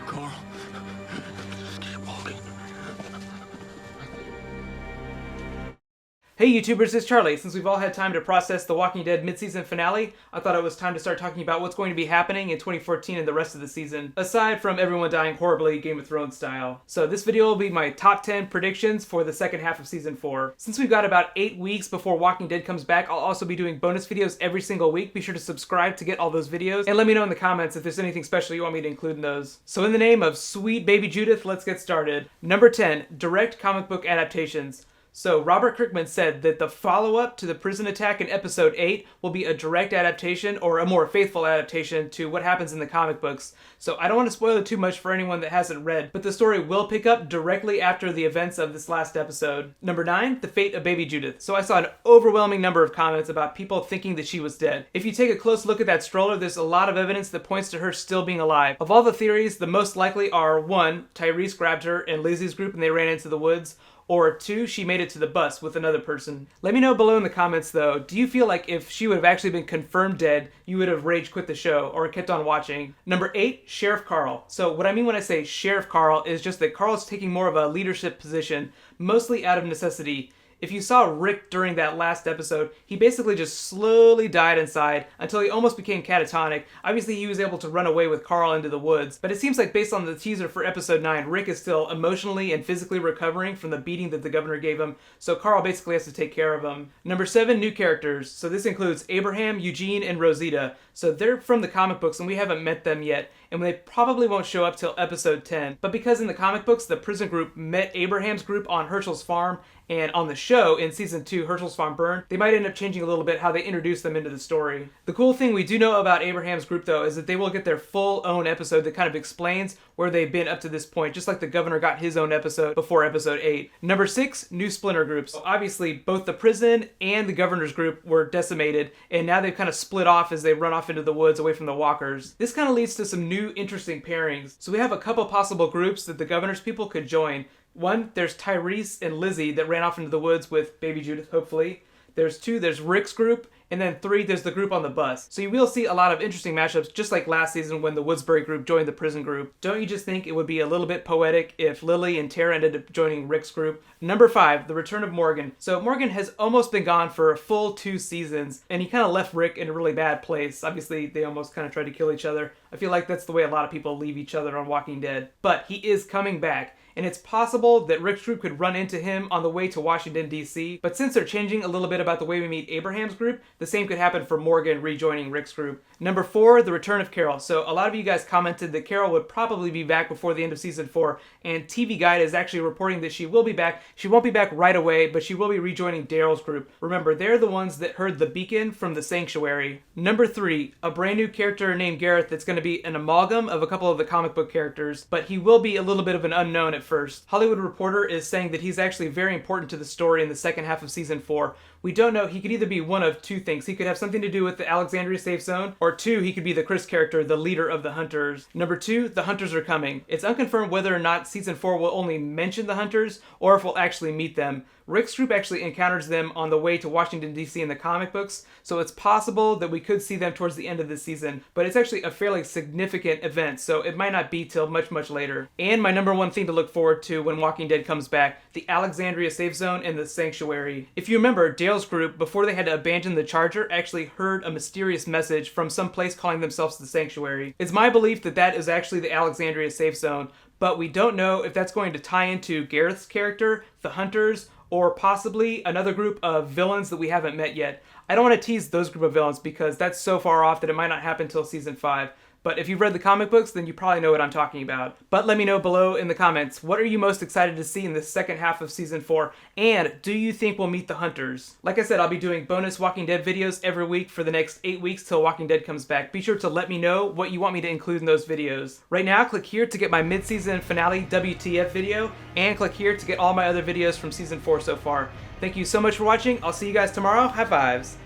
Carl, just keep walking. Hey YouTubers, it's Charlie. Since we've all had time to process the Walking Dead mid-season finale, I thought it was time to start talking about what's going to be happening in 2014 and the rest of the season, aside from everyone dying horribly Game of Thrones style. So this video will be my top 10 predictions for the second half of season 4. Since we've got about 8 weeks before Walking Dead comes back, I'll also be doing bonus videos every single week. Be sure to subscribe to get all those videos, and let me know in the comments if there's anything special you want me to include in those. So in the name of sweet baby Judith, let's get started. Number 10, direct comic book adaptations. So Robert Kirkman said that the follow-up to the prison attack in episode 8 will be a direct adaptation or a more faithful adaptation to what happens in the comic books. So I don't want to spoil it too much for anyone that hasn't read, but the story will pick up directly after the events of this last episode. Number 9, the fate of baby Judith. So I saw an overwhelming number of comments about people thinking that she was dead. If you take a close look at that stroller, there's a lot of evidence that points to her still being alive. Of all the theories, the most likely are 1, Tyrese grabbed her in Lizzie's group and they ran into the woods, or 2, she made it to the bus with another person. Let me know below in the comments though, do you feel like if she would have actually been confirmed dead, you would have rage quit the show or kept on watching? Number 8, Sheriff Carl. So what I mean when I say Sheriff Carl is just that Carl's taking more of a leadership position, mostly out of necessity. If you saw Rick during that last episode, he basically just slowly died inside until he almost became catatonic. Obviously, he was able to run away with Carl into the woods, but it seems like based on the teaser for episode 9, Rick is still emotionally and physically recovering from the beating that the governor gave him, so Carl basically has to take care of him. Number 7, new characters. So this includes Abraham, Eugene, and Rosita. So they're from the comic books and we haven't met them yet, and they probably won't show up till episode 10. But because in the comic books, the prison group met Abraham's group on Herschel's farm, and on the show, in season 2, Herschel's farm burned, they might end up changing a little bit how they introduce them into the story. The cool thing we do know about Abraham's group though is that they will get their full own episode that kind of explains where they've been up to this point, just like the governor got his own episode before episode 8. Number 6, new splinter groups. So obviously, both the prison and the governor's group were decimated, and now they've kind of split off as they run off into the woods away from the walkers. This kind of leads to some new interesting pairings. So we have a couple possible groups that the governor's people could join. 1, there's Tyrese and Lizzie that ran off into the woods with baby Judith, hopefully. There's 2, there's Rick's group. And then 3, there's the group on the bus. So you will see a lot of interesting matchups, just like last season when the Woodsbury group joined the prison group. Don't you just think it would be a little bit poetic if Lily and Tara ended up joining Rick's group? Number 5, the return of Morgan. So Morgan has almost been gone for a full 2 seasons, and he kind of left Rick in a really bad place. Obviously, they almost kind of tried to kill each other. I feel like that's the way a lot of people leave each other on Walking Dead. But he is coming back. And it's possible that Rick's group could run into him on the way to Washington, D.C. But since they're changing a little bit about the way we meet Abraham's group, the same could happen for Morgan rejoining Rick's group. Number 4, the return of Carol. So a lot of you guys commented that Carol would probably be back before the end of season 4, and TV Guide is actually reporting that she will be back. She won't be back right away, but she will be rejoining Daryl's group. Remember, they're the ones that heard the beacon from the sanctuary. Number 3, a brand new character named Gareth that's going to be an amalgam of a couple of the comic book characters, but he will be a little bit of an unknown at first. Hollywood Reporter is saying that he's actually very important to the story in the second half of season 4. We don't know. He could either be one of 2 things. He could have something to do with the Alexandria Safe Zone, or 2, he could be the Chris character, the leader of the Hunters. Number 2, the Hunters are coming. It's unconfirmed whether or not season 4 will only mention the Hunters, or if we'll actually meet them. Rick's group actually encounters them on the way to Washington, D.C. in the comic books, so it's possible that we could see them towards the end of this season, but it's actually a fairly significant event, so it might not be till much, much later. And my number 1 thing to look forward to when Walking Dead comes back, the Alexandria Safe Zone and the Sanctuary. If you remember, Dale's group, before they had to abandon the Charger, actually heard a mysterious message from some place calling themselves the Sanctuary. It's my belief that that is actually the Alexandria Safe Zone, but we don't know if that's going to tie into Gareth's character, the Hunters, or possibly another group of villains that we haven't met yet. I don't want to tease those group of villains because that's so far off that it might not happen until season 5. But if you've read the comic books, then you probably know what I'm talking about. But let me know below in the comments, what are you most excited to see in the second half of season 4? And do you think we'll meet the Hunters? Like I said, I'll be doing bonus Walking Dead videos every week for the next 8 weeks till Walking Dead comes back. Be sure to let me know what you want me to include in those videos. Right now, click here to get my mid-season finale WTF video, and click here to get all my other videos from season 4 so far. Thank you so much for watching. I'll see you guys tomorrow. High fives.